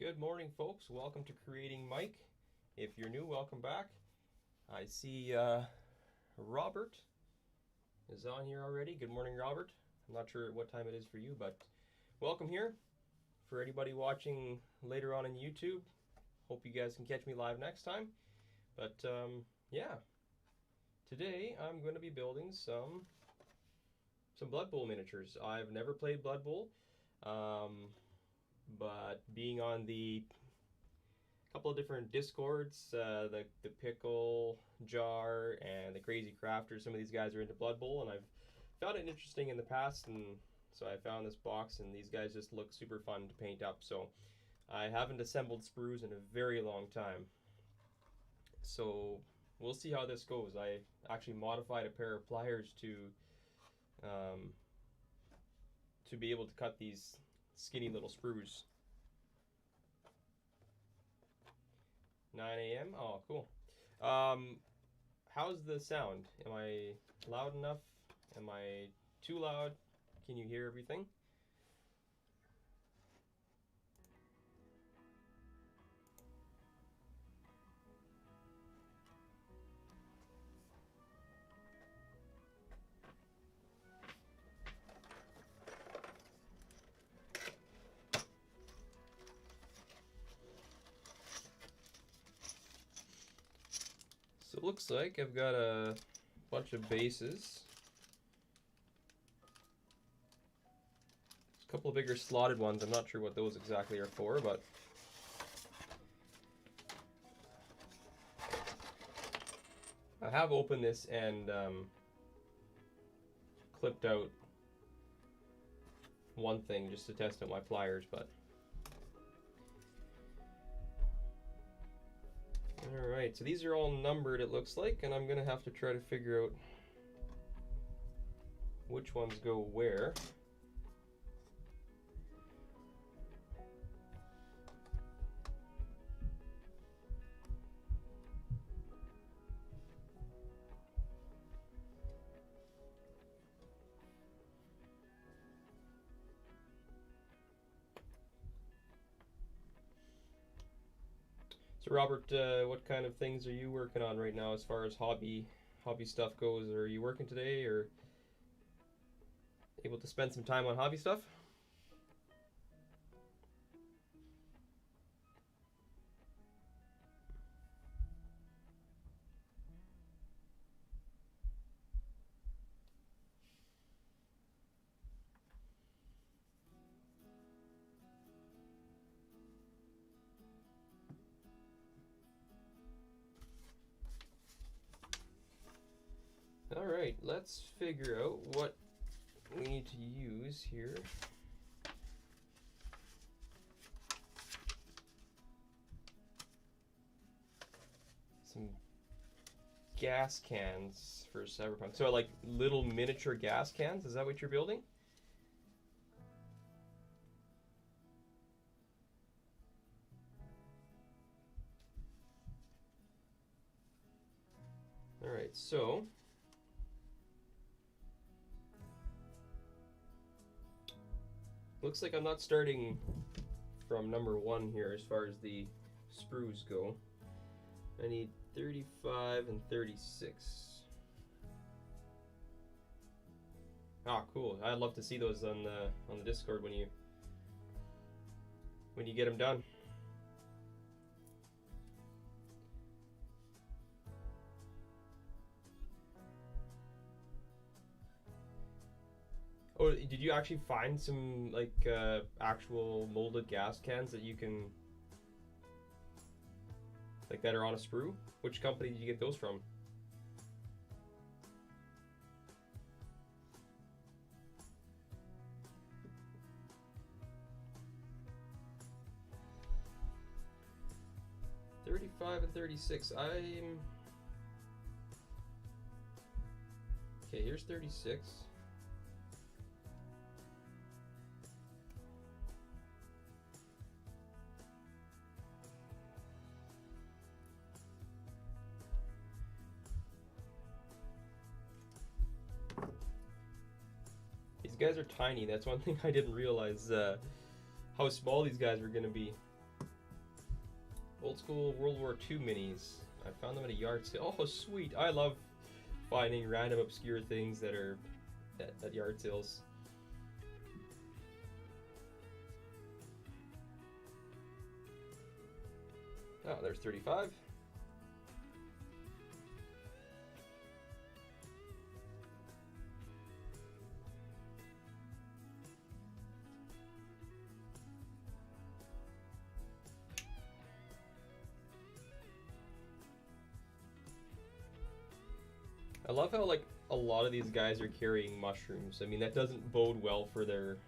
Good morning, folks. Welcome to Creating Mike. If you're new, welcome back. I see Robert is on here already. Good morning, Robert. I'm not sure what time it is for you, but welcome here. For anybody watching later on YouTube, hope you guys can catch me live next time. But yeah, today I'm going to be building some Blood Bowl miniatures. I've never played Blood Bowl. But being on the couple of different discords, the Pickle Jar and the Crazy Crafter, some of these guys are into Blood Bowl, and I've found it interesting in the past, and so I found this box, and these guys just look super fun to paint up. So I haven't assembled sprues in a very long time, so we'll see how this goes. I actually modified a pair of pliers to be able to cut these skinny little sprues. 9 a.m. Oh, cool. How's the sound? Am I loud enough? Am I too loud? Can you hear everything? So it looks like I've got a bunch of bases. There's a couple of bigger slotted ones. I'm not sure what those exactly are for, but I have opened this and clipped out one thing just to test out my pliers, but alright, so these are all numbered, it looks like, and I'm going to have to try to figure out which ones go where. So Robert, what kind of things are you working on right now as far as hobby stuff goes? Are you working today or able to spend some time on hobby stuff? Alright, let's figure out what we need to use here. Some gas cans for Cyberpunk. So like little miniature gas cans, is that what you're building? Alright, so looks like I'm not starting from number 1 here as far as the sprues go. I need 35 and 36. Ah, cool. I'd love to see those on the Discord when you get them done. Oh, did you actually find some like actual molded gas cans that you can like that are on a sprue? Which company did you get those from? $35 and $36. I'm okay. Here's 36. These guys are tiny. That's one thing I didn't realize, how small these guys were going to be. Old school World War II minis. I found them at a yard sale. Oh, sweet. I love finding random obscure things that are at yard sales. Oh, there's 35. I love how like a lot of these guys are carrying mushrooms. I mean, that doesn't bode well for their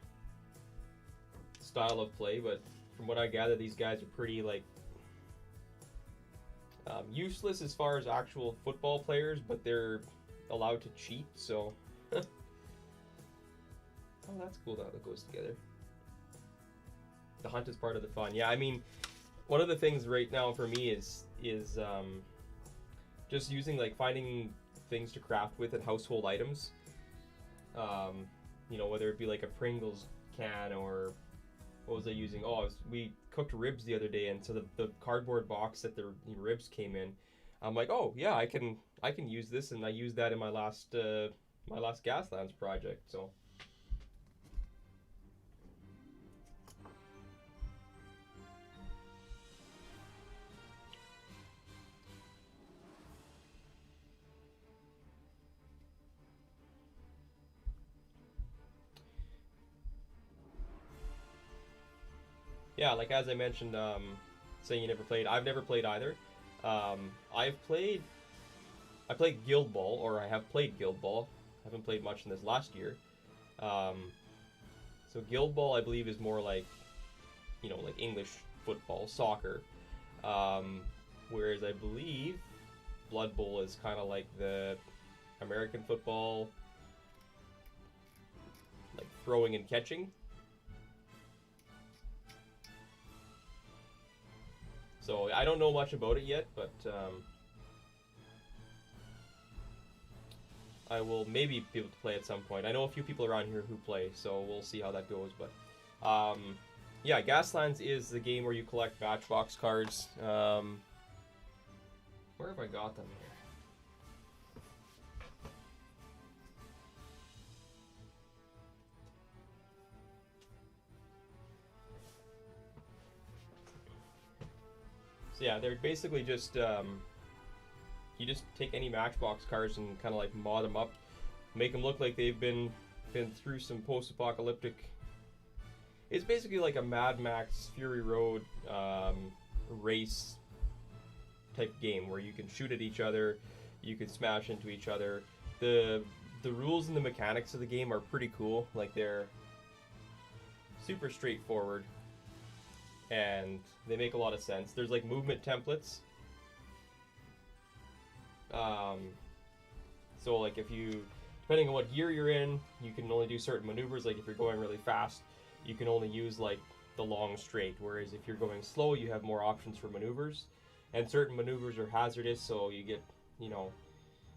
style of play, but from what I gather, these guys are pretty like useless as far as actual football players, but they're allowed to cheat, so oh, that's cool how that goes together. The hunt is part of the fun. Yeah, I mean, one of the things right now for me is just using like finding things to craft with and household items. You know, whether it be like a Pringles can or what was I using? Oh, we cooked ribs the other day, and so the cardboard box that the ribs came in, I'm like, oh yeah, I can use this, and I used that in my last Gaslands project. So. Yeah, like as I mentioned, saying you never played, I've never played either. I played Guild Ball, or I have played Guild Ball. I haven't played much in this last year. So Guild Ball, I believe, is more like, you know, like English football, soccer. Whereas I believe Blood Bowl is kind of like the American football, like throwing and catching. So I don't know much about it yet, but I will maybe be able to play at some point. I know a few people around here who play, so we'll see how that goes. But yeah, Gaslands is the game where you collect Matchbox cards. Where have I got them here? So yeah, they're basically just you just take any Matchbox cards and kind of like mod them up, make them look like they've been through some post-apocalyptic. It's basically like a Mad Max Fury Road race type game where you can shoot at each other, you can smash into each other. The rules and the mechanics of the game are pretty cool. Like, they're super straightforward and they make a lot of sense. There's like movement templates. So like if you, depending on what gear you're in, you can only do certain maneuvers. Like if you're going really fast, you can only use like the long straight, whereas if you're going slow, you have more options for maneuvers. And certain maneuvers are hazardous, so you get, you know,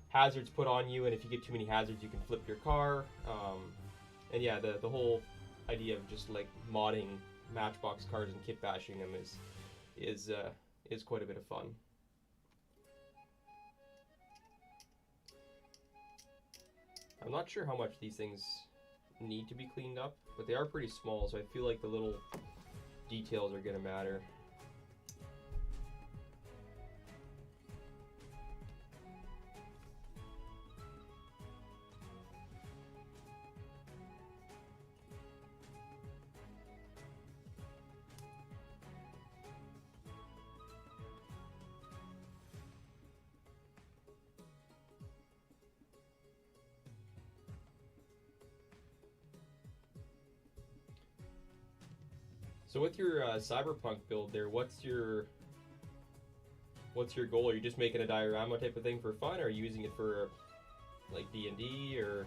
hazards put on you, and if you get too many hazards, you can flip your car. And yeah, the whole idea of just like modding Matchbox cards and kit bashing them is quite a bit of fun. I'm not sure how much these things need to be cleaned up, but they are pretty small, so I feel like the little details are gonna matter. So with your cyberpunk build there, what's your goal? Are you just making a diorama type of thing for fun, or are you using it for like D&D or?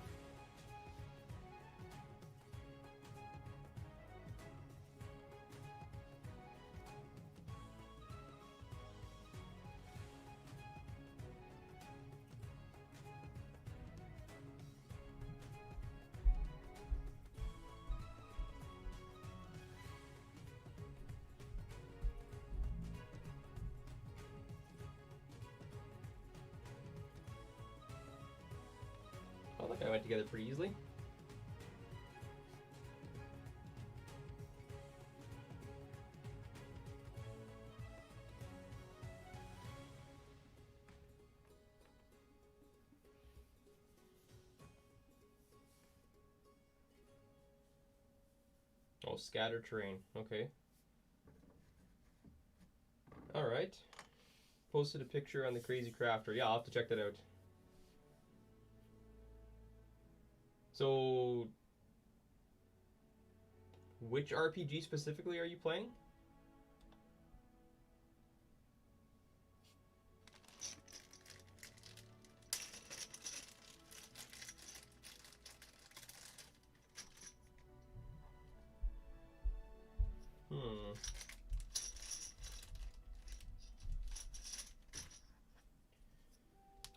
went together pretty easily. Oh, scatter terrain. Okay. All right. Posted a picture on the Crazy Crafter. Yeah, I'll have to check that out. So, which RPG specifically are you playing?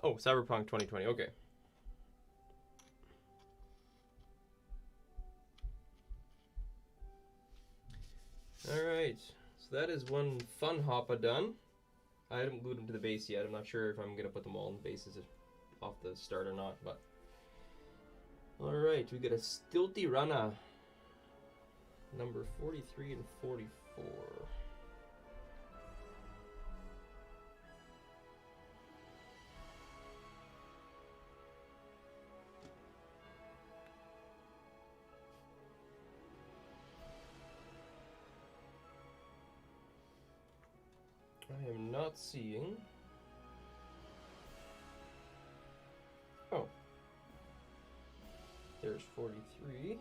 Oh, Cyberpunk 2020. Okay. Alright. So that is one fun hoppa done. I haven't glued them to the base yet. I'm not sure if I'm going to put them all in the bases off the start or not, but... Alright, we got a Stilty Runner. Number 43 and 44. I am not seeing... Oh. There's 43.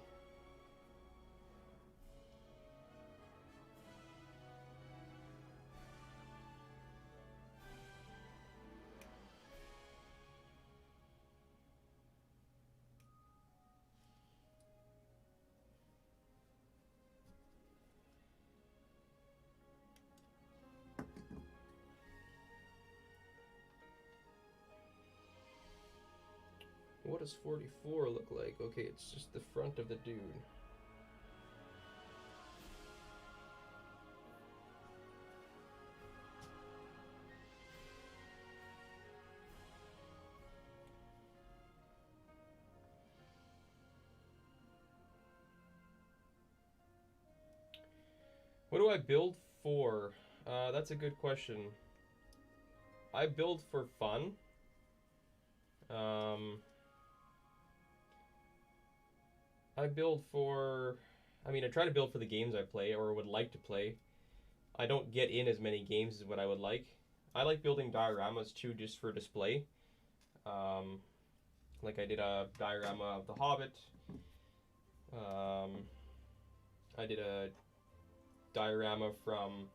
What does 44 look like? Okay, it's just the front of the dude. What do I build for? That's a good question. I build for fun. I build for... I mean, I try to build for the games I play or would like to play. I don't get in as many games as what I would like. I like building dioramas too, just for display. Like I did a diorama of The Hobbit. I did a diorama from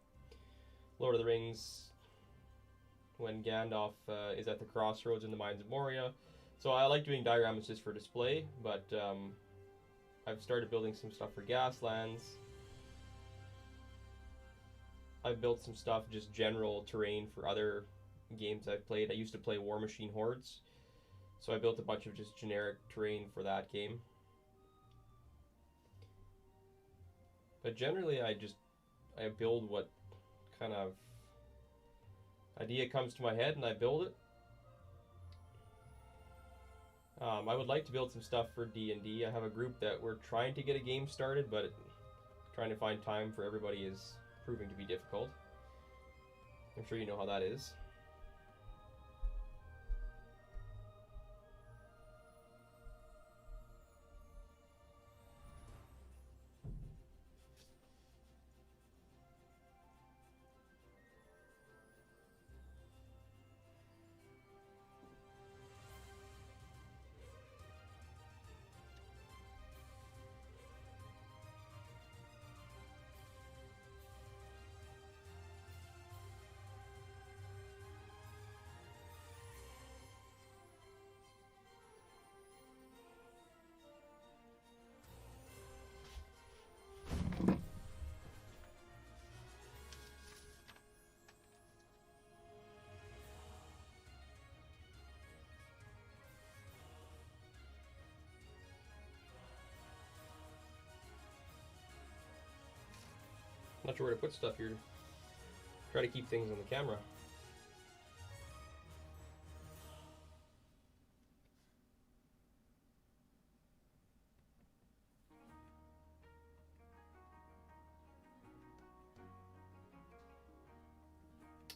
Lord of the Rings when Gandalf is at the crossroads in the Mines of Moria. So I like doing dioramas just for display, but I've started building some stuff for Gaslands. I've built some stuff, just general terrain for other games I've played. I used to play War Machine Hordes, so I built a bunch of just generic terrain for that game. But generally I build what kind of idea comes to my head and I build it. I would like to build some stuff for D&D. I have a group that we're trying to get a game started, but trying to find time for everybody is proving to be difficult. I'm sure you know how that is. Not sure where to put stuff here. Try to keep things on the camera.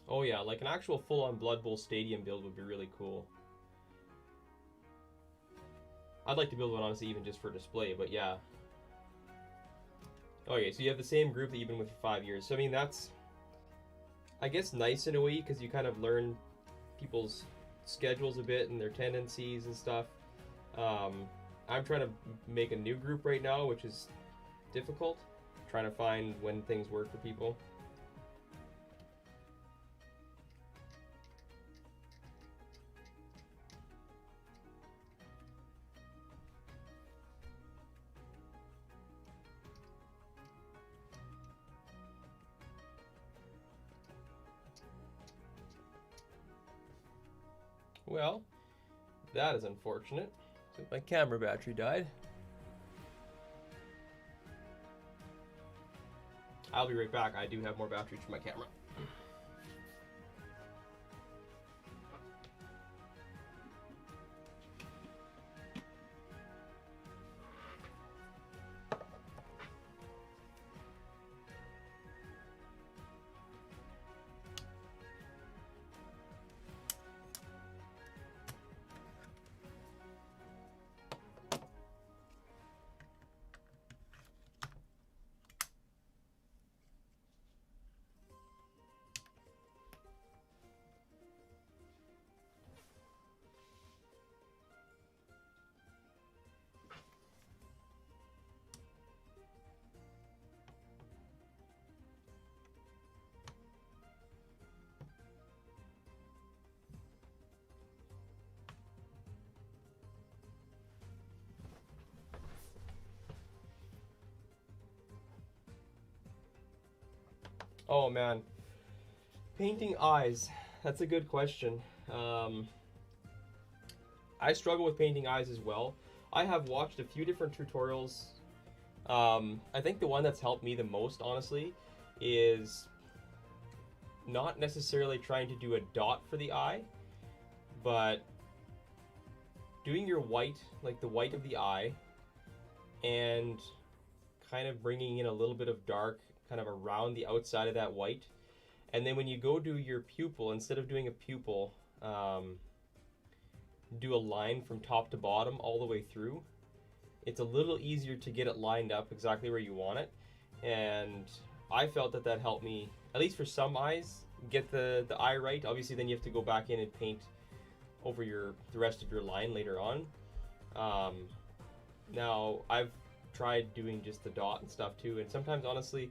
Oh yeah, like an actual full-on Blood Bowl stadium build would be really cool. I'd like to build one, honestly, even just for display, but yeah. Okay, so you have the same group that you've been with for 5 years. So, I mean, that's, I guess, nice in a way, because you kind of learn people's schedules a bit and their tendencies and stuff. I'm trying to make a new group right now, which is difficult. Trying to find when things work for people. Well, that is unfortunate. So my camera battery died. I'll be right back. I do have more batteries for my camera. Oh man, painting eyes. That's a good question. I struggle with painting eyes as well. I have watched a few different tutorials. I think the one that's helped me the most, honestly, is not necessarily trying to do a dot for the eye, but doing your white, like the white of the eye, and kind of bringing in a little bit of dark kind of around the outside of that white. And then when you go do your pupil, instead of doing a pupil, do a line from top to bottom all the way through. It's a little easier to get it lined up exactly where you want it. And I felt that that helped me, at least for some eyes, get the eye right. Obviously then you have to go back in and paint over the rest of your line later on. Now I've tried doing just the dot and stuff too, and sometimes honestly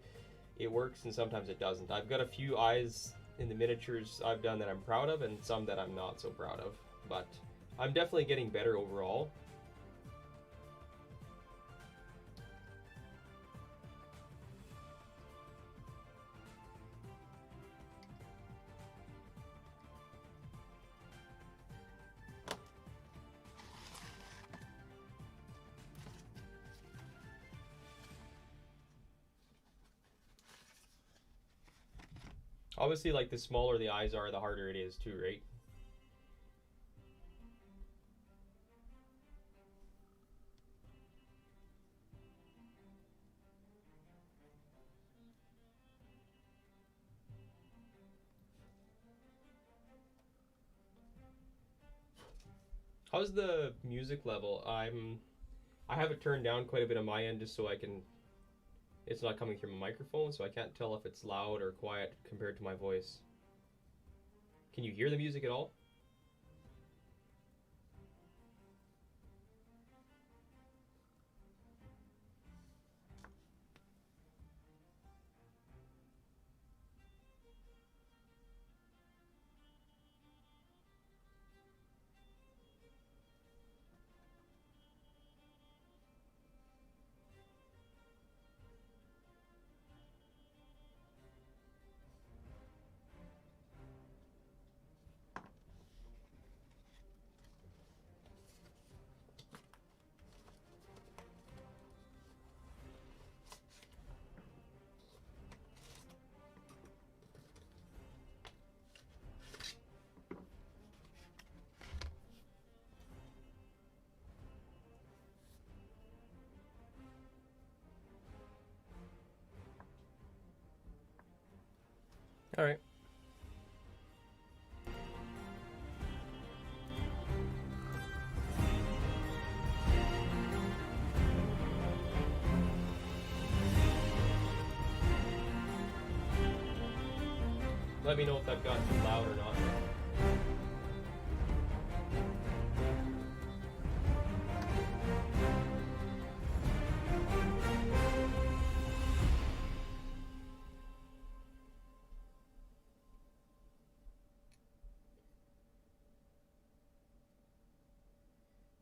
it works and sometimes it doesn't. I've got a few eyes in the miniatures I've done that I'm proud of and some that I'm not so proud of, but I'm definitely getting better overall. Obviously, like, the smaller the eyes are, the harder it is too, right? How's the music level? I have it turned down quite a bit on my end just so I can, it's not coming through my microphone, so I can't tell if it's loud or quiet compared to my voice. Can you hear the music at all? All right. Let me know if I've gotten too loud or not.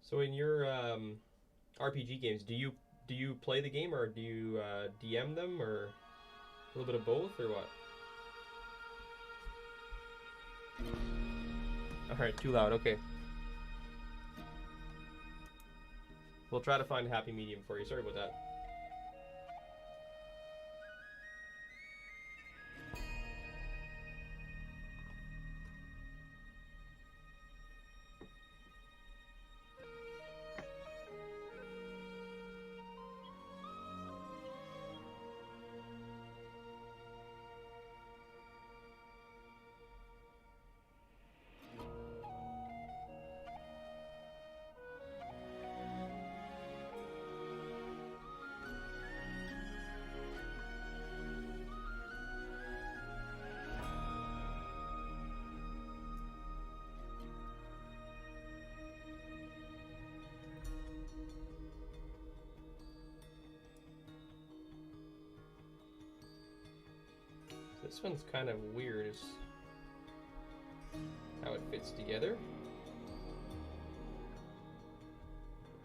So in your RPG games, do you play the game, or do you DM them, or a little bit of both, or what? Alright, too loud, okay. We'll try to find a happy medium for you. Sorry about that. This one's kind of weird, is how it fits together. It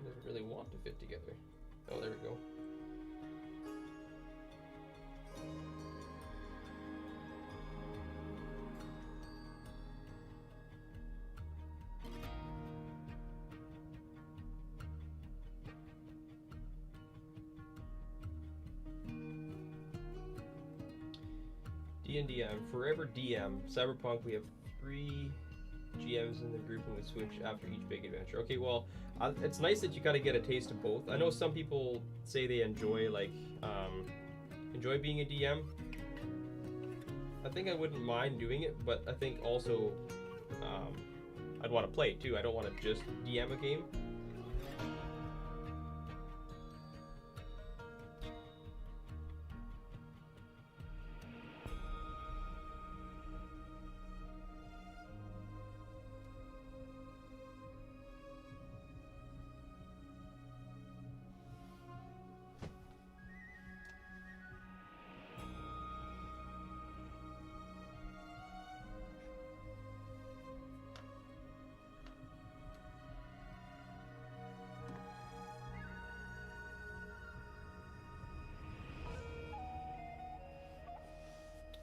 doesn't really want to fit together. Oh, there we go. D&D, I'm forever DM. Cyberpunk, we have 3 GMs in the group and we switch after each big adventure. Okay, well, it's nice that you got to get a taste of both. I know some people say they enjoy, like, enjoy being a DM. I think I wouldn't mind doing it, but I think also I'd want to play it too. I don't want to just DM a game.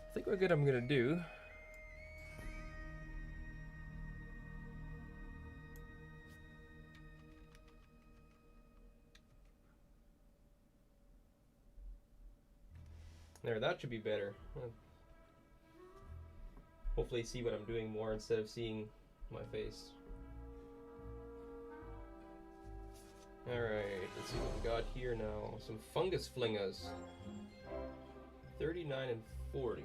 I think what I'm gonna do there, that should be better. Hopefully see what I'm doing more instead of seeing my face. Alright, let's see what we got here now. Some fungus flingers. 39 and 40.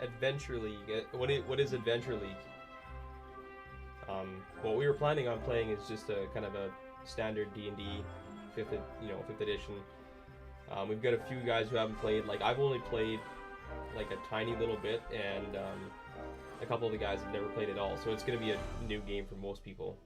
Adventure League. What is Adventure League? What we were planning on playing is just a kind of a standard D&D 5th edition. We've got a few guys who haven't played. Like, I've only played like a tiny little bit, and a couple of the guys have never played at all. So it's going to be a new game for most people.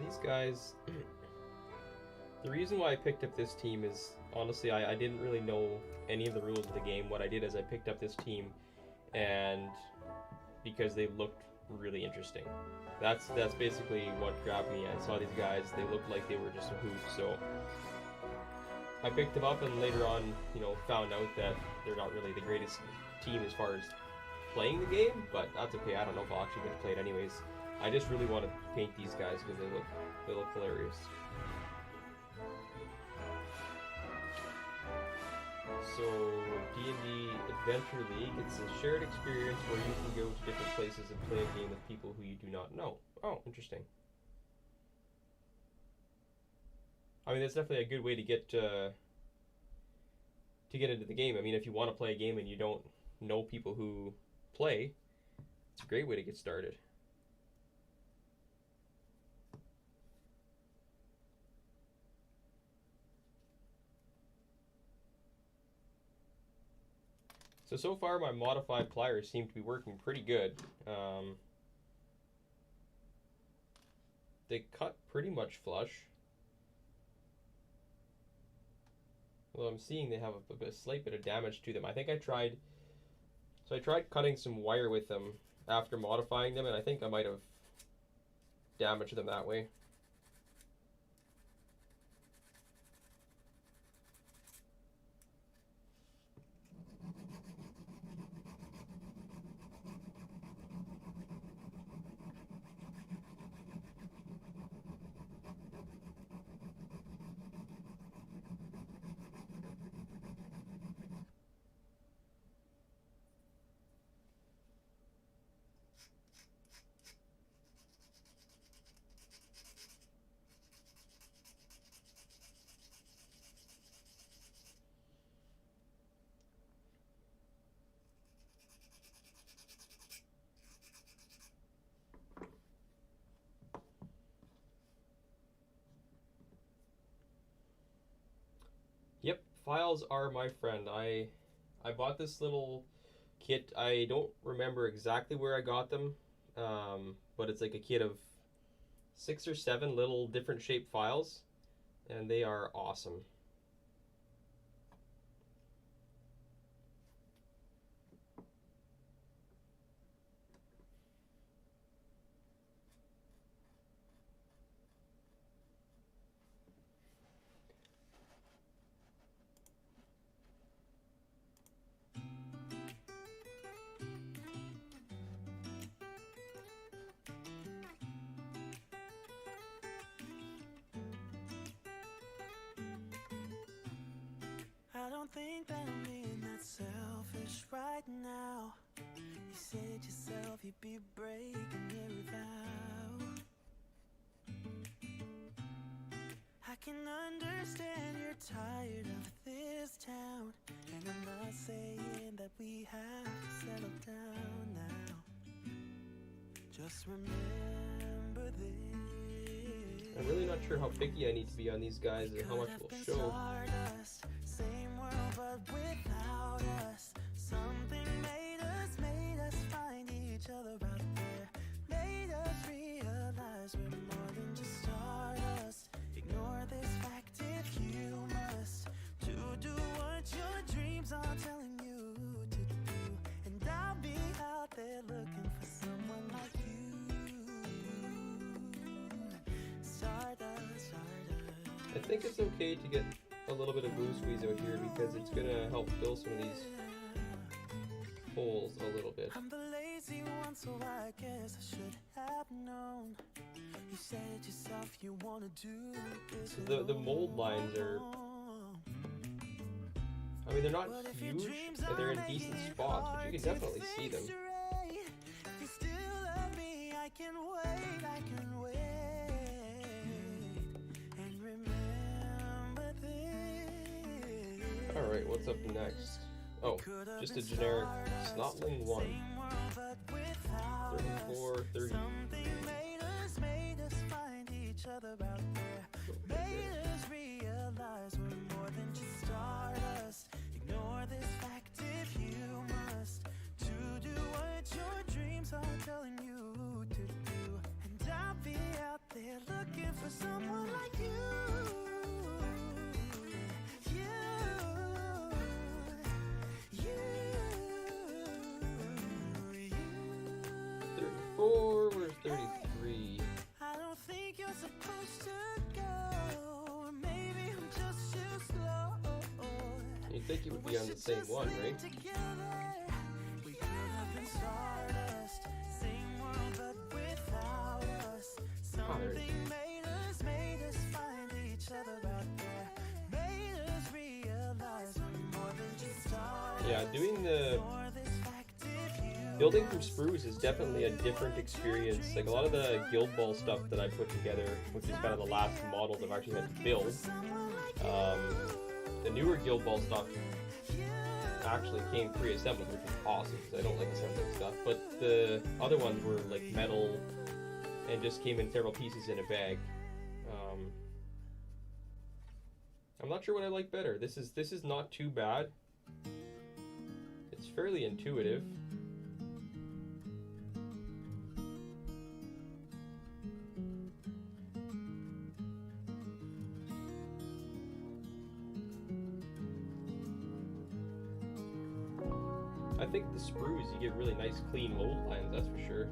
These guys, the reason why I picked up this team is honestly, I didn't really know any of the rules of the game. What I did is I picked up this team, and because they looked really interesting. That's basically what grabbed me. I saw these guys, they looked like they were just a hoot, so I picked them up, and later on, you know, found out that they're not really the greatest team as far as playing the game, but that's okay. I don't know if I'll actually get to play it anyways. I just really want to paint these guys because they look hilarious. So D&D Adventure League, it's a shared experience where you can go to different places and play a game with people who you do not know. Oh, interesting. I mean, that's definitely a good way to get into the game. I mean, if you want to play a game and you don't know people who play, it's a great way to get started. So far my modified pliers seem to be working pretty good. They cut pretty much flush. Although I'm seeing they have a slight bit of damage to them. I think I tried cutting some wire with them after modifying them, and I think I might have damaged them that way. Yep, files are my friend. I bought this little kit. I don't remember exactly where I got them, but it's like a kit of 6 or 7 little different shaped files, and they are awesome. I don't think that I'm being that selfish right now. You said yourself you'd be breaking every vow. I can understand you're tired of this town, and I'm not saying that we have to settle down now. Just remember this. I'm really not sure how picky I need to be on these guys and how much will show. Same world but without us. Something made us find each other out there. Made us realize we're more than just stardust. Ignore this fact if you must, to do what your dreams are telling you to do. And I'll be out there looking for someone like you. Stardust, stardust. I think it's okay to get a little bit of glue squeeze out here because it's gonna help fill some of these holes a little bit. I'm the lazy one, so I guess I should have known. You said yourself you wanna do this. So the mold lines are, I mean, they're not huge, and they're in decent spots, but you can definitely see them. You still love me, I can wait, I can wait. And remember this. Alright, what's up next? Oh, just a generic Snotling 1. 34, 30. Something made us find each other out there. Made us realize we're more than just stardust. Ignore this fact if you must, to do what your dreams are telling you to do. And I'll be out there looking for someone like you. You. You'd think it would be on the same one, right? We could have been stardust, same world but without us. Something made us find each other out there, made us realize we're more than just stars. Yeah, doing the building from sprues is definitely a different experience. Like a lot of the Guild Ball stuff that I put together, which is kind of the last models I've actually had to build. The newer Guild Ball stuff actually came pre-assembled, which is awesome because I don't like assembling stuff. But the other ones were like metal and just came in several pieces in a bag. I'm not sure what I like better. This is not too bad. It's fairly intuitive. I think the sprues, you get really nice clean mold lines, that's for sure.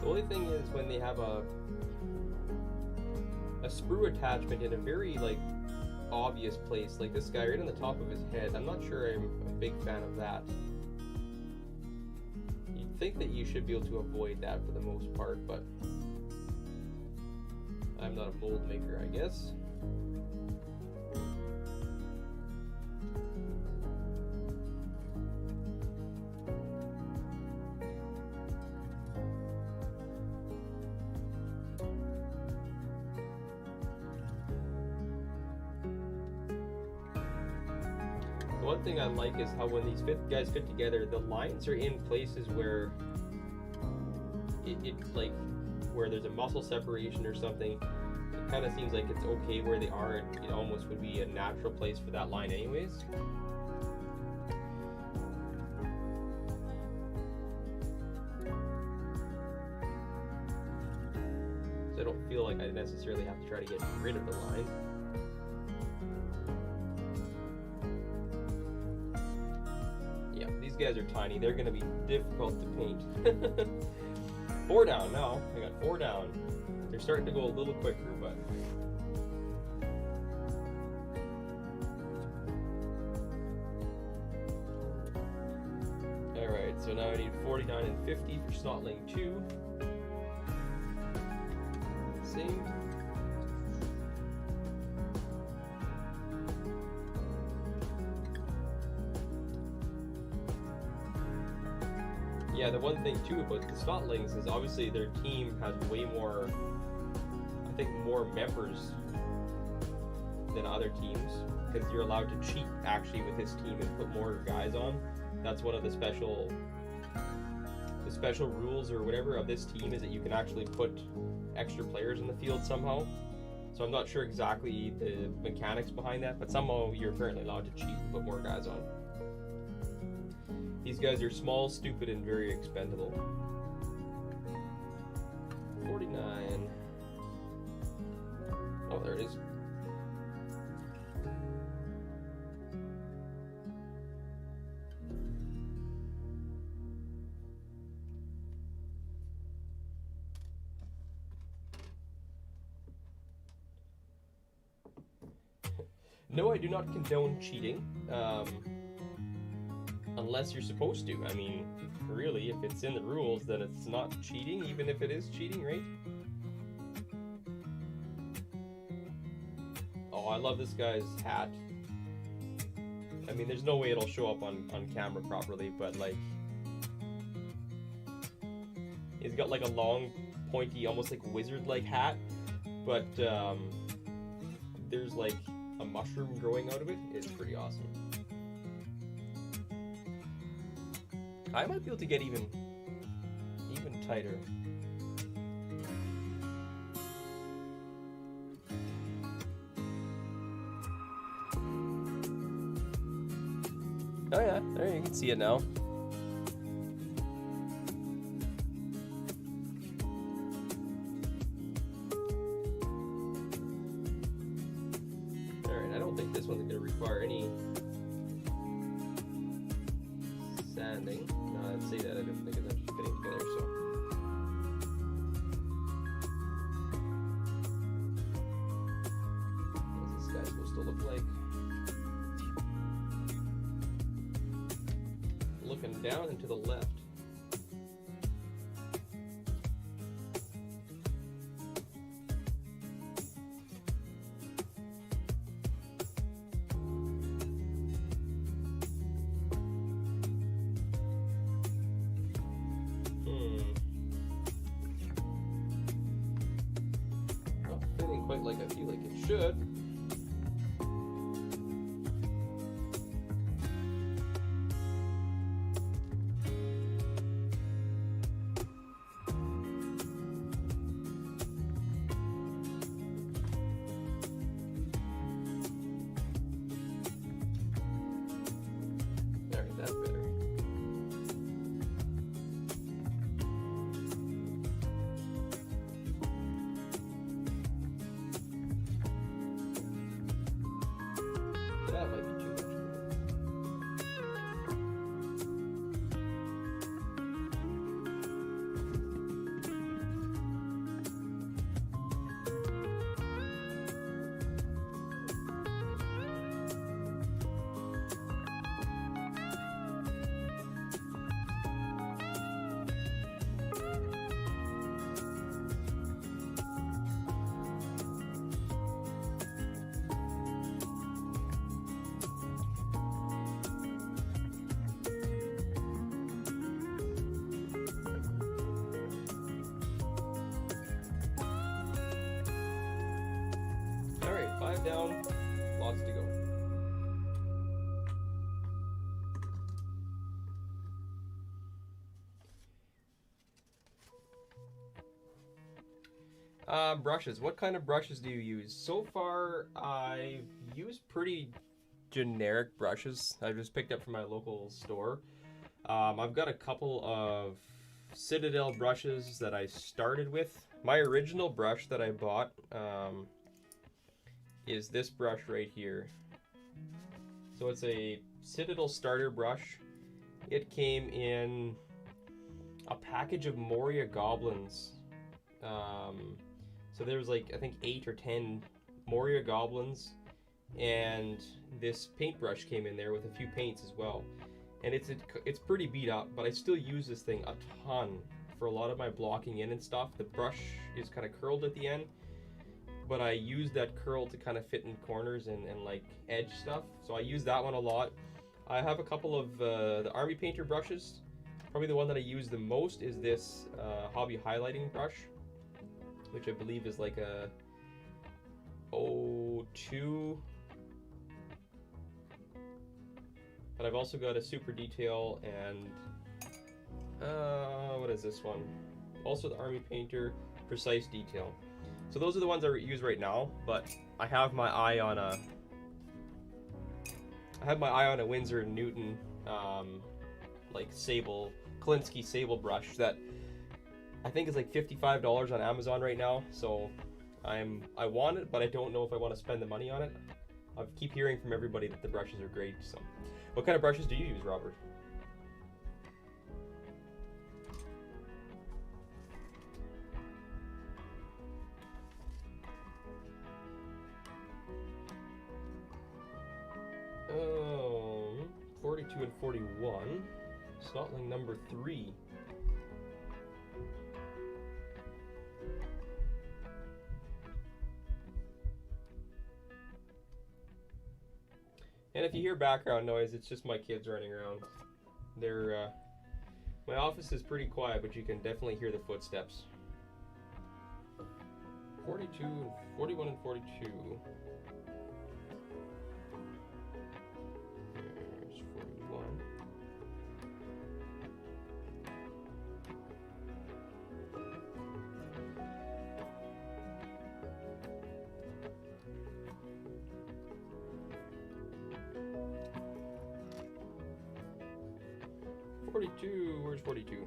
The only thing is when they have a sprue attachment in a very like obvious place, like this guy right on the top of his head. I'm not sure I'm a big fan of that. You'd think that you should be able to avoid that for the most part, but I'm not a mold maker, I guess. One thing I like is how when these guys fit together, the lines are in places where it like where there's a muscle separation or something. It kind of seems like it's okay where they are. It almost would be a natural place for that line anyways. So I don't feel like I necessarily have to try to get rid of the line. These guys are tiny. They're going to be difficult to paint. 4 down now. I got 4 down. They're starting to go a little quicker, but... Alright, so now I need 49 and 50 for Snotling 2. Same. Yeah, the one thing too about the Snotlings is obviously their team has way more, I think, more members than other teams, because you're allowed to cheat actually with this team and put more guys on. That's one of the special rules or whatever of this team, is that you can actually put extra players in the field somehow. So I'm not sure exactly the mechanics behind that, but somehow you're apparently allowed to cheat and put more guys on. These guys are small, stupid, and very expendable. 49. Oh, there it is. No, I do not condone cheating. Unless you're supposed to. I mean, really, if it's in the rules, then it's not cheating, even if it is cheating, right? Oh, I love this guy's hat. I mean, there's no way it'll show up on camera properly, but like... He's got like a long, pointy, almost like wizard-like hat, but there's like a mushroom growing out of it. It's pretty awesome. I might be able to get even tighter. Oh yeah, there you can see it now. Alright, I don't think this one's going to require any sanding. No, I'd say that. I don't think it's actually fitting together, so. What's this guy supposed to look like? Looking down and to the left. Not fitting quite like I feel like it should. Alright, that's better. That might be too much. Alright, 5 down, lots to go. Brushes. What kind of brushes do you use? So far, I've used pretty generic brushes I just picked up from my local store. I've got a couple of Citadel brushes that I started with. My original brush that I bought is this brush right here. So it's a Citadel starter brush. It came in a package of Moria goblins. So there was like, I think 8 or 10 Moria goblins, and this paintbrush came in there with a few paints as well. And it's pretty beat up, but I still use this thing a ton for a lot of my blocking in and stuff. The brush is kind of curled at the end, but I use that curl to kind of fit in corners and like edge stuff. So I use that one a lot. I have a couple of the Army Painter brushes. Probably the one that I use the most is this Hobby highlighting brush, which I believe is like a 02. But I've also got a Super Detail and what is this one? Also the Army Painter Precise Detail. So those are the ones I use right now, but I have my eye on a Winsor & Newton like sable, Kolinsky sable brush that I think is like $55 on Amazon right now. So I want it, but I don't know if I want to spend the money on it. I keep hearing from everybody that the brushes are great. So what kind of brushes do you use, Robert? Oh, 42 and 41. Snotling number 3. And if you hear background noise, it's just my kids running around. They're my office is pretty quiet, but you can definitely hear the footsteps. 42, 41 and 42. There's 41. 42. Where's 42?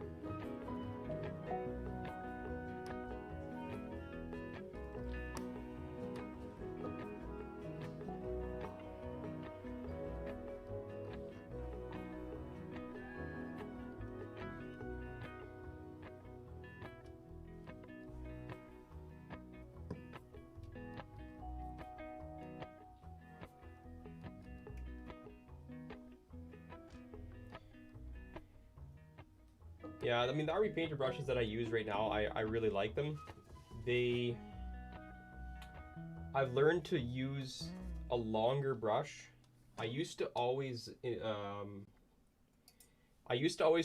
Yeah, I mean, the Army Painter brushes that I use right now, I really like them. I've learned to use a longer brush. I used to always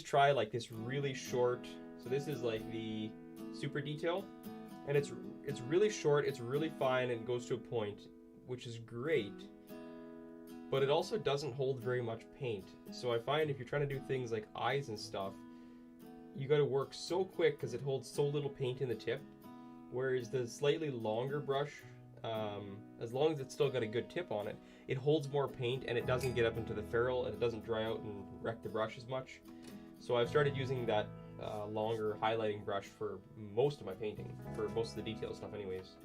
try like this really short. So this is like the super detail, and it's really short, it's really fine, and it goes to a point, which is great. But it also doesn't hold very much paint. So I find if you're trying to do things like eyes and stuff, you got to work so quick because it holds so little paint in the tip. Whereas the slightly longer brush, as long as it's still got a good tip on it, it holds more paint and it doesn't get up into the ferrule and it doesn't dry out and wreck the brush as much. So I've started using that longer highlighting brush for most of my painting, for most of the detail stuff anyways.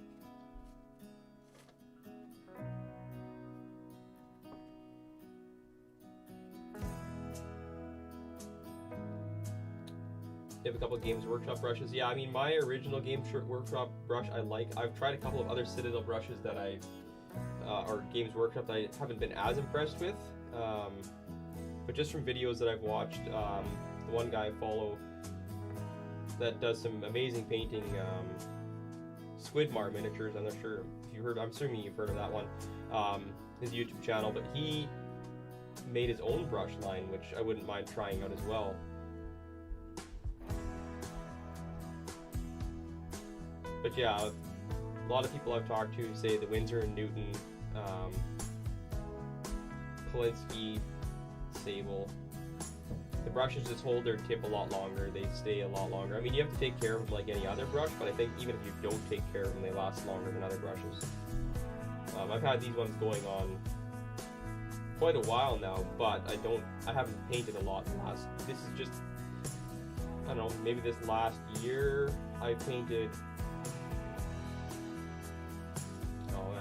You have a couple of Games Workshop brushes. Yeah, I mean, my original Games Workshop brush I like. I've tried a couple of other Citadel brushes that or Games Workshop that I haven't been as impressed with. But just from videos that I've watched, the one guy I follow that does some amazing painting, Squidmar miniatures. I'm not sure if you heard. I'm assuming you've heard of that one. His YouTube channel, but he made his own brush line, which I wouldn't mind trying out as well. But yeah, a lot of people I've talked to say the Winsor & Newton, Polinsky, Sable, the brushes just hold their tip a lot longer, they stay a lot longer. I mean, you have to take care of them like any other brush, but I think even if you don't take care of them, they last longer than other brushes. I've had these ones going on quite a while now, but I haven't painted a lot this is just, I don't know, maybe this last year I painted.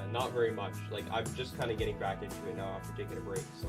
Not very much. Like, I'm just kind of getting back into it now after taking a break, so.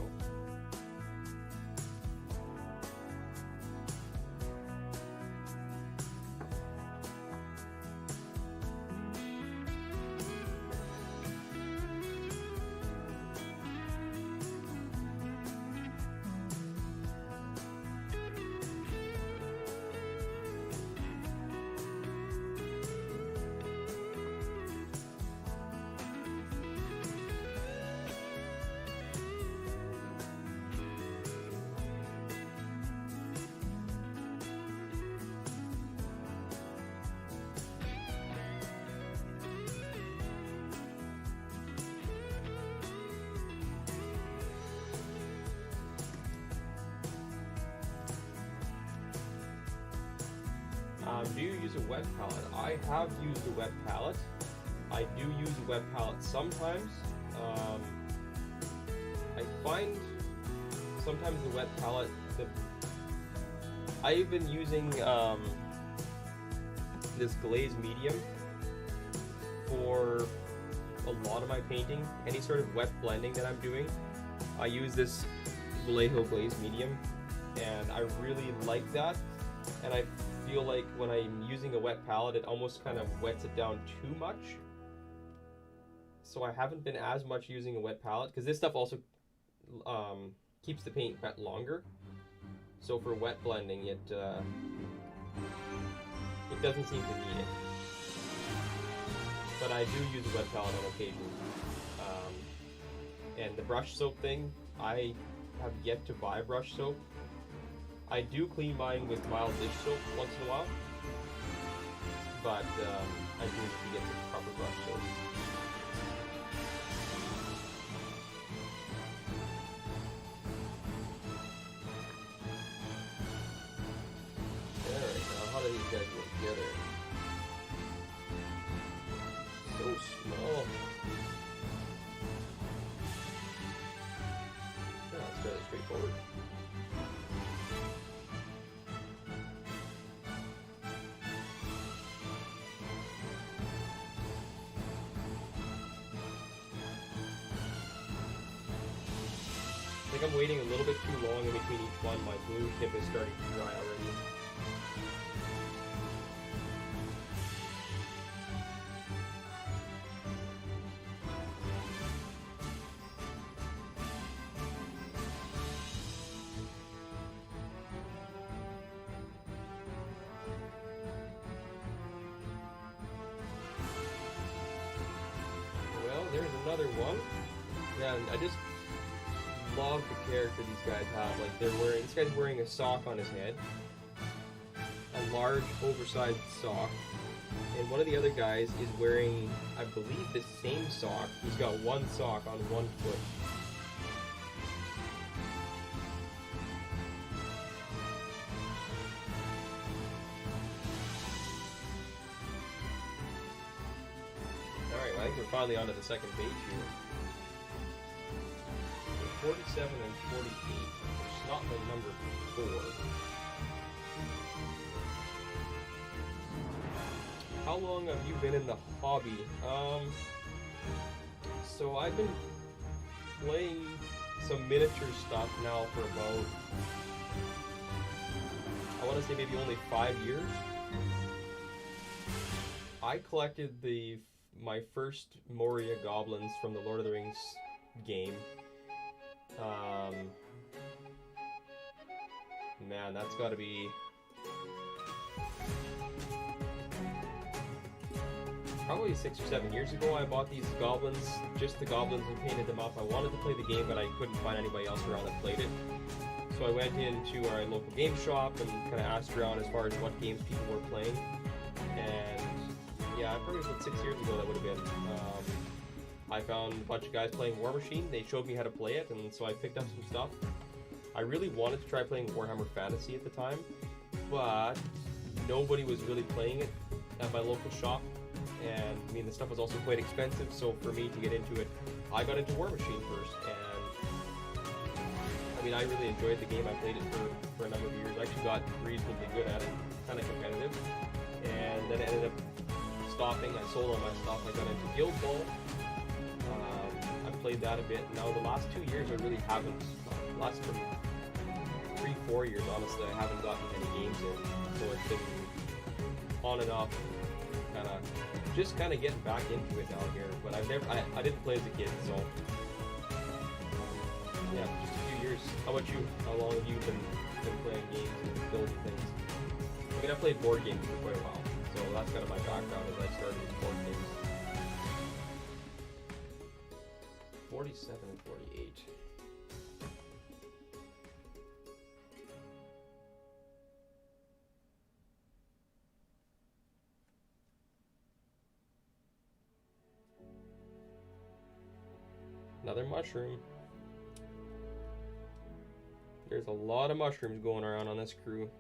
Do you use a wet palette? I have used a wet palette. I do use a wet palette sometimes. I find sometimes the wet palette, I've been using this glaze medium for a lot of my painting. Any sort of wet blending that I'm doing, I use this Vallejo glaze medium, and I really like that. And I feel like when I'm using a wet palette, it almost kind of wets it down too much. So I haven't been as much using a wet palette, because this stuff also keeps the paint wet longer. So for wet blending, it doesn't seem to need it. But I do use a wet palette on occasion. And the brush soap thing, I have yet to buy brush soap. I do clean mine with mild dish soap once in a while, but I do need to get some proper brush soap. Alright, now how do these guys get together? So small. Oh, it's fairly straightforward. think I'm waiting a little bit too long in between each one. My blue tip is starting to dry already. Well, there's another one. Yeah, I just love the character these guys have. Like this guy's wearing a sock on his head, a large, oversized sock, and one of the other guys is wearing, I believe, the same sock. He's got one sock on one foot. All right, well, I think we're finally onto the second page here. 47 and 48. Snotling number 4. How long have you been in the hobby? So I've been playing some miniature stuff now for about, I want to say maybe only 5 years. I collected my first Moria goblins from the Lord of the Rings game. Man, that's got to be probably 6 or 7 years ago. I bought these goblins, just the goblins, and painted them up. I wanted to play the game, but I couldn't find anybody else around that played it. So I went into our local game shop and kind of asked around as far as what games people were playing. And yeah, probably about 6 years ago that would have been. I found a bunch of guys playing War Machine. They showed me how to play it, and so I picked up some stuff. I really wanted to try playing Warhammer Fantasy at the time, but nobody was really playing it at my local shop. And I mean, the stuff was also quite expensive, so for me to get into it, I got into War Machine first. And I mean, I really enjoyed the game. I played it for a number of years. I actually got reasonably good at it, kind of competitive. And then I ended up stopping. I sold all my stuff. I got into Guild Ball. I played that a bit. Now the last 2 years I really haven't. Last 3-4 years, honestly, I haven't gotten any games in. So it's been on and off, kind of getting back into it down here. But I didn't play as a kid, so yeah, just a few years. How about you? How long have you been playing games and building things? I mean, I played board games for quite a while, so that's kind of my background as I started with board games. 47 and 48. Another mushroom. There's a lot of mushrooms going around on this crew.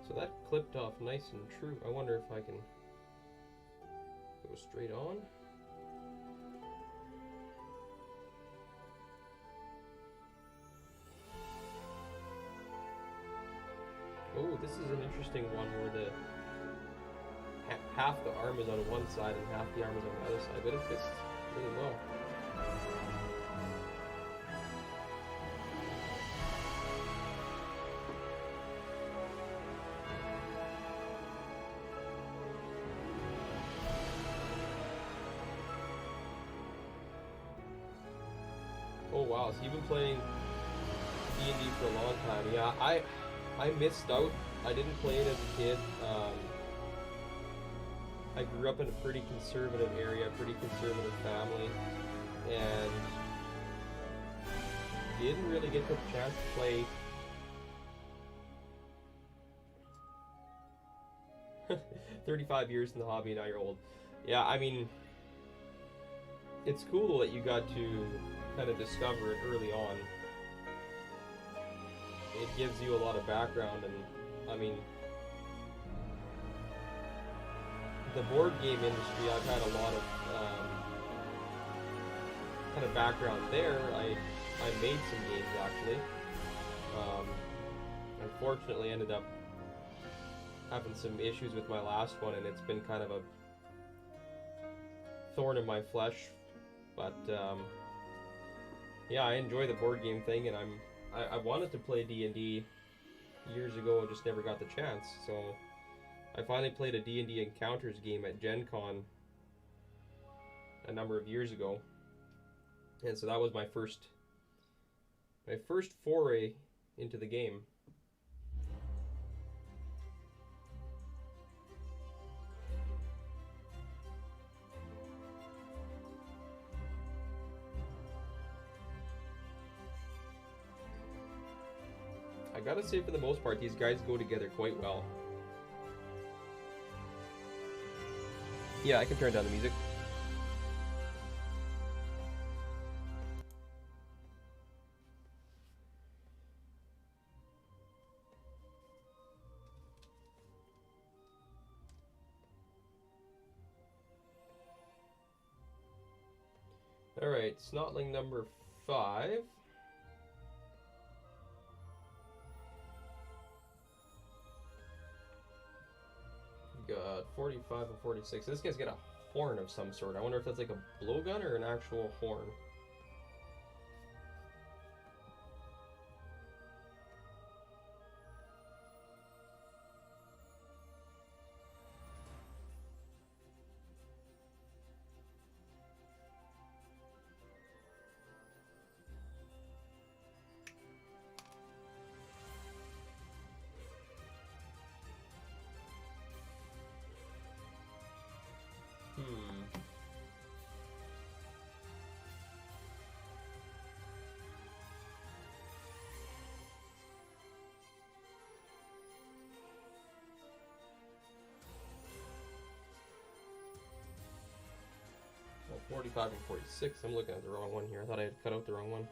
So that clipped off nice and true. I wonder if I can go straight on. Oh, this is an interesting one where the half the arm is on one side and half the arm is on the other side, but it fits really well. Oh wow, so you've been playing D&D for a long time. Yeah, I missed out. I didn't play it as a kid. I grew up in a pretty conservative area, pretty conservative family, and didn't really get the chance to play 35 years in the hobby, now you're old. Yeah, I mean, it's cool that you got to kind of discover it early on it gives you a lot of background, and I mean, the board game industry, I've had a lot of kind of background there. I made some games actually. Unfortunately, ended up having some issues with my last one, and it's been kind of a thorn in my flesh. But yeah, I enjoy the board game thing, and I wanted to play D&D years ago, just never got the chance. So I finally played a D&D Encounters game at Gen Con a number of years ago, and so that was my first foray into the game. I gotta say, for the most part, these guys go together quite well. Yeah, I can turn down the music. Alright, Snotling number 5. Got 45 and 46. This guy's got a horn of some sort. I wonder if that's like a blowgun or an actual horn. Well, 45 and 46. I'm looking at the wrong one here. I thought I had cut out the wrong one.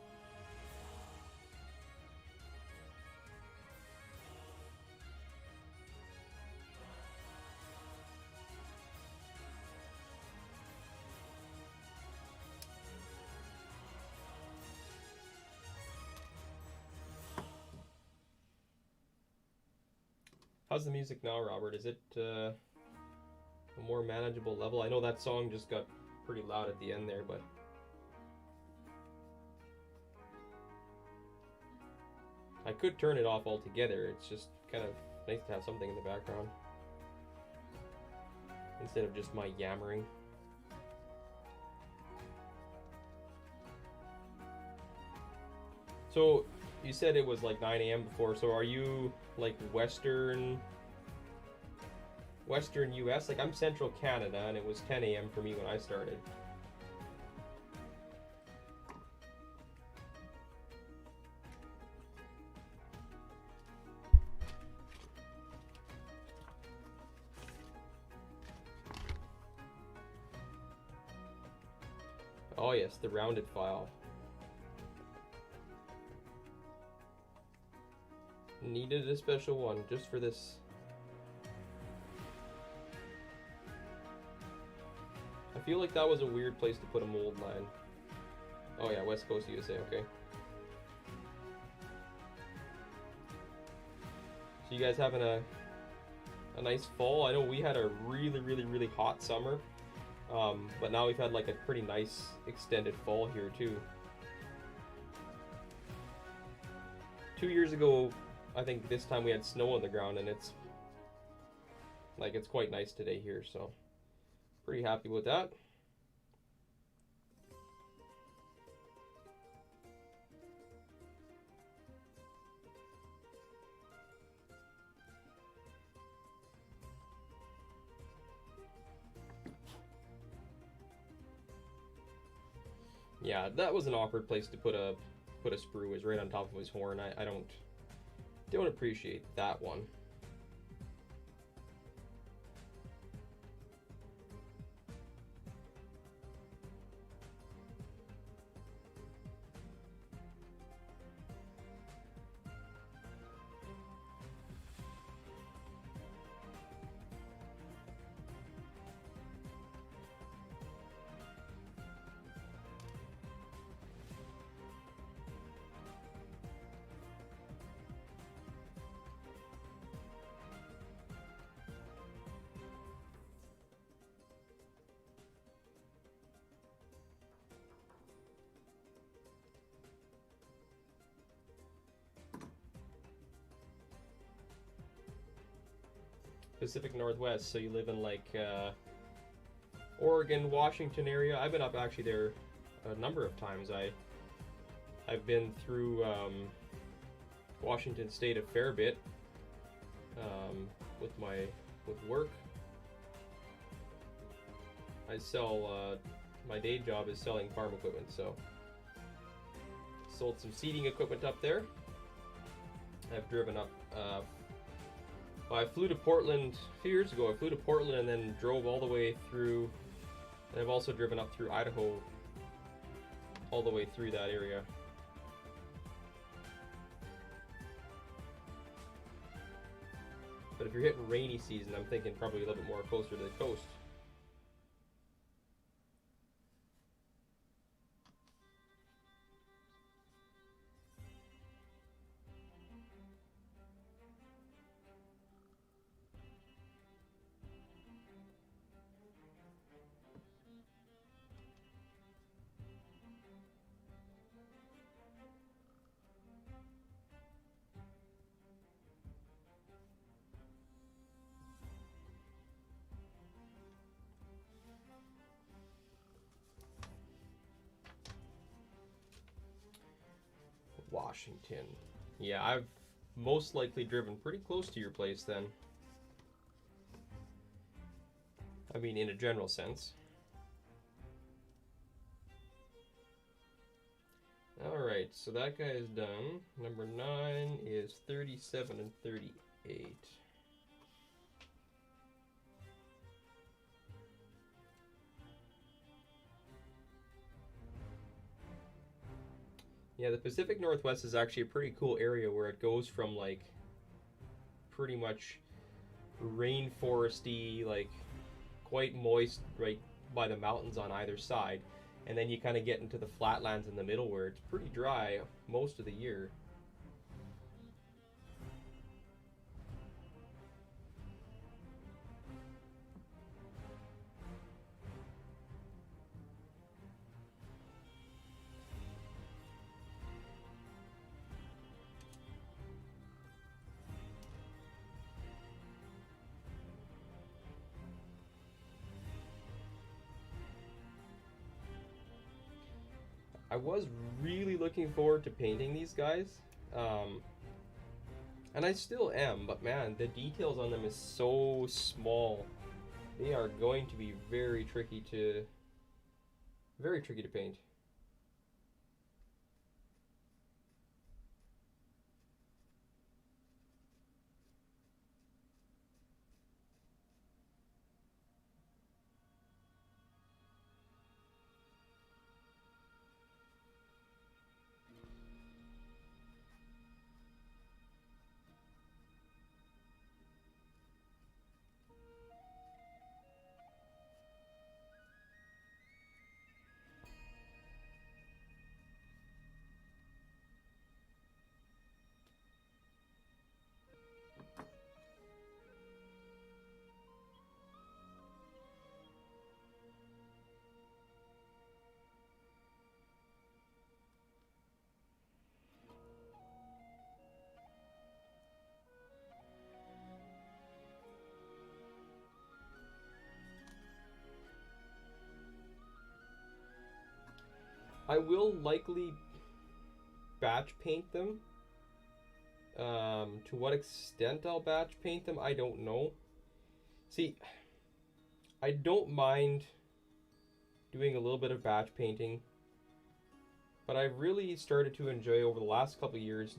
How's the music now, Robert? Is it a more manageable level? I know that song just got pretty loud at the end there, but I could turn it off altogether. It's just kind of nice to have something in the background instead of just my yammering. So you said it was like 9 a.m. before, so are you like Western US? Like, I'm Central Canada, and it was 10 a.m. for me when I started. Oh yes, the rounded file. Needed a special one just for this. I feel like that was a weird place to put a mold line. Oh yeah, West Coast USA, okay. So you guys having a nice fall? I know we had a really hot summer, but now we've had like a pretty nice extended fall here too. 2 years ago, I think this time we had snow on the ground, and it's quite nice today here, so pretty happy with that. Yeah, that was an awkward place to put a sprue, is right on top of his horn. I don't appreciate that one. Pacific Northwest, so you live in like Oregon, Washington area. I've been up actually there a number of times. I've been through Washington State a fair bit with work. I sell my day job is selling farm equipment, so sold some seeding equipment up there. I've driven up. I flew to Portland a few years ago. I flew to Portland and then drove all the way through. And I've also driven up through Idaho, all the way through that area. But if you're hitting rainy season, I'm thinking probably a little bit more closer to the coast. Washington. Yeah, I've most likely driven pretty close to your place then. I mean, in a general sense. Alright, so that guy is done. Number 9 is 37 and 38. Yeah, the Pacific Northwest is actually a pretty cool area where it goes from like pretty much rainforesty, like quite moist right by the mountains on either side, and then you kind of get into the flatlands in the middle where it's pretty dry most of the year. I was really looking forward to painting these guys, and I still am, but man, the details on them is so small. They are going to be very tricky to paint. I will likely batch paint them. To what extent I'll batch paint them, I don't know. See, I don't mind doing a little bit of batch painting, but I've really started to enjoy over the last couple of years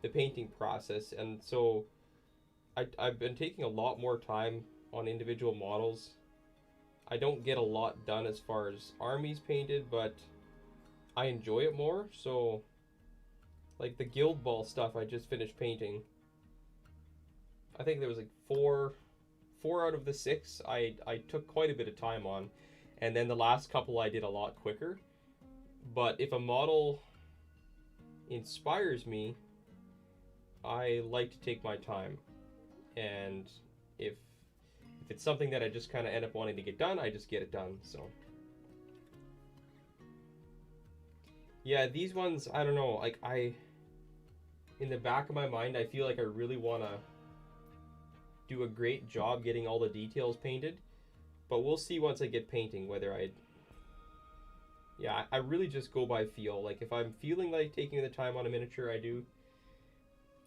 the painting process, and so I've been taking a lot more time on individual models. I don't get a lot done as far as armies painted, but I enjoy it more. So, like the Guild Ball stuff I just finished painting. I think there was like four out of the 6 I took quite a bit of time on. And then the last couple I did a lot quicker. But if a model inspires me, I like to take my time. And if it's something that I just kind of end up wanting to get done, I just get it done. So yeah, these ones, I don't know, like in the back of my mind, I feel like I really want to do a great job getting all the details painted, but we'll see once I get painting whether I really just go by feel. Like if I'm feeling like taking the time on a miniature, I do,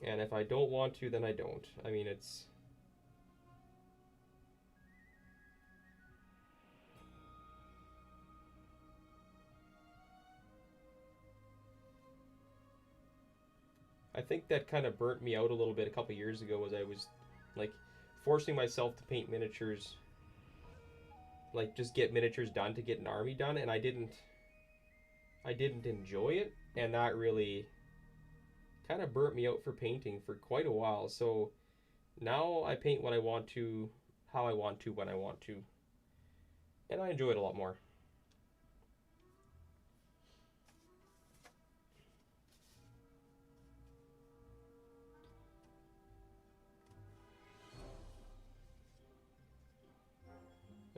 and if I don't want to, then I don't. I mean, it's I think that kind of burnt me out a little bit a couple years ago, as I was like forcing myself to paint miniatures, like just get miniatures done to get an army done, and I didn't enjoy it, and that really kind of burnt me out for painting for quite a while. So now I paint what I want to, how I want to, when I want to, and I enjoy it a lot more.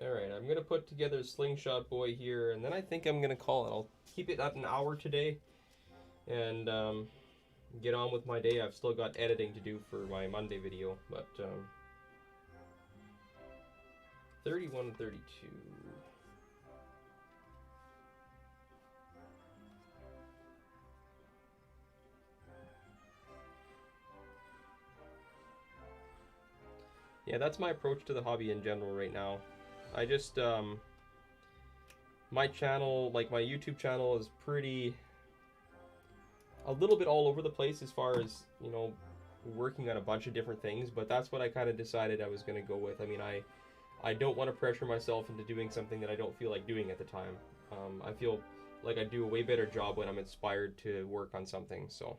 Alright, I'm going to put together a slingshot boy here, and then I think I'm going to call it. I'll keep it at an hour today, and get on with my day. I've still got editing to do for my Monday video, but 31 and 32. Yeah, that's my approach to the hobby in general right now. I just, my channel, like my YouTube channel, is a little bit all over the place as far as, you know, working on a bunch of different things, but that's what I kind of decided I was going to go with. I mean, I don't want to pressure myself into doing something that I don't feel like doing at the time. I feel like I do a way better job when I'm inspired to work on something, so.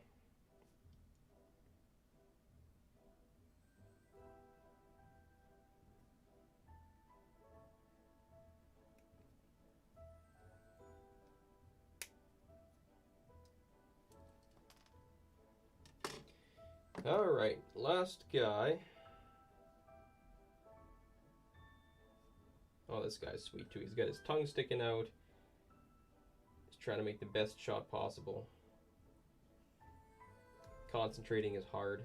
Alright, last guy. Oh, this guy's sweet too. He's got his tongue sticking out. He's trying to make the best shot possible. Concentrating is hard.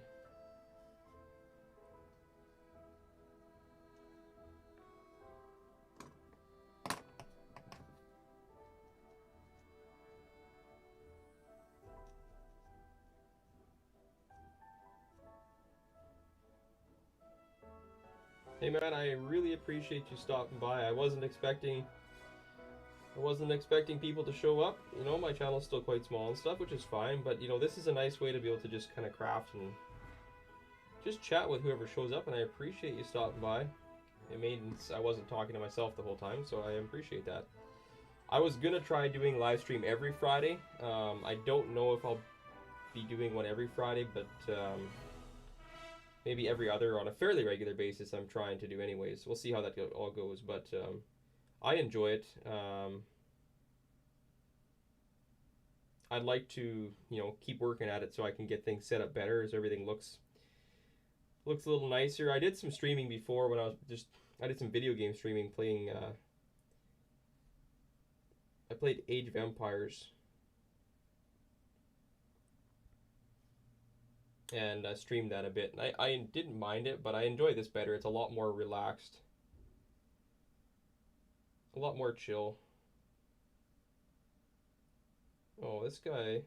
Hey man, I really appreciate you stopping by. I wasn't expecting people to show up. You know, my channel's still quite small and stuff, which is fine, but you know, this is a nice way to be able to just kind of craft and just chat with whoever shows up, and I appreciate you stopping by. I wasn't talking to myself the whole time, so I appreciate that. I was gonna try doing live stream every Friday. I don't know if I'll be doing one every Friday, but maybe every other on a fairly regular basis I'm trying to do anyways. We'll see how that all goes, but I enjoy it. I'd like to, you know, keep working at it so I can get things set up better, as everything looks a little nicer. I did some streaming before when I did some video game streaming playing, I played Age of Empires. And I streamed that a bit. And I didn't mind it, but I enjoy this better. It's a lot more relaxed. A lot more chill. Oh, this guy.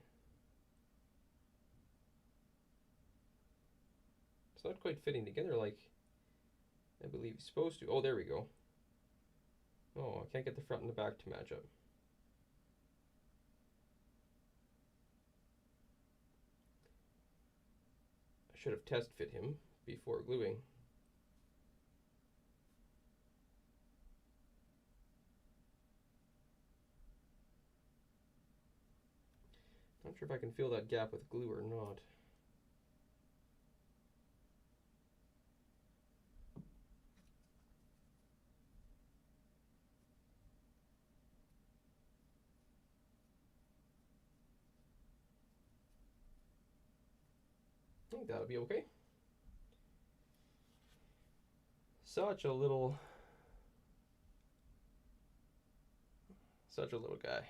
It's not quite fitting together like I believe he's supposed to. Oh, there we go. Oh, I can't get the front and the back to match up. Should have test fit him before gluing. Not sure if I can fill that gap with glue or not. I think that'll be okay. Such a little guy.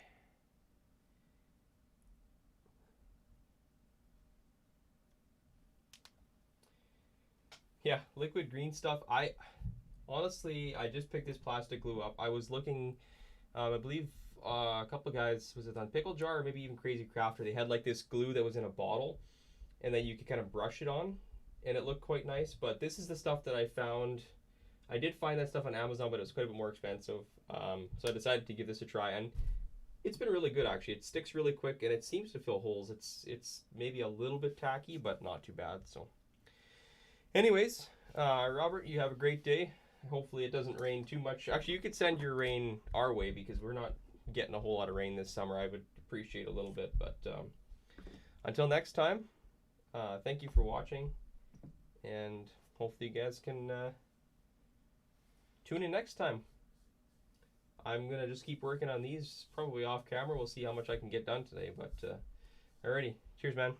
Yeah, liquid green stuff. Honestly, I just picked this plastic glue up. I was looking, I believe a couple of guys, was it on Pickle Jar or maybe even Crazy Crafter? They had like this glue that was in a bottle, and then you could kind of brush it on, and it looked quite nice. But this is the stuff that I found. I did find that stuff on Amazon, but it was quite a bit more expensive. So I decided to give this a try, and it's been really good actually. It sticks really quick, and it seems to fill holes. It's maybe a little bit tacky, but not too bad. So, anyways, Robert, you have a great day. Hopefully it doesn't rain too much. Actually, you could send your rain our way because we're not getting a whole lot of rain this summer. I would appreciate a little bit, but until next time, thank you for watching, and hopefully you guys can tune in next time. I'm gonna just keep working on these probably off camera. We'll see how much I can get done today, but alrighty, cheers man.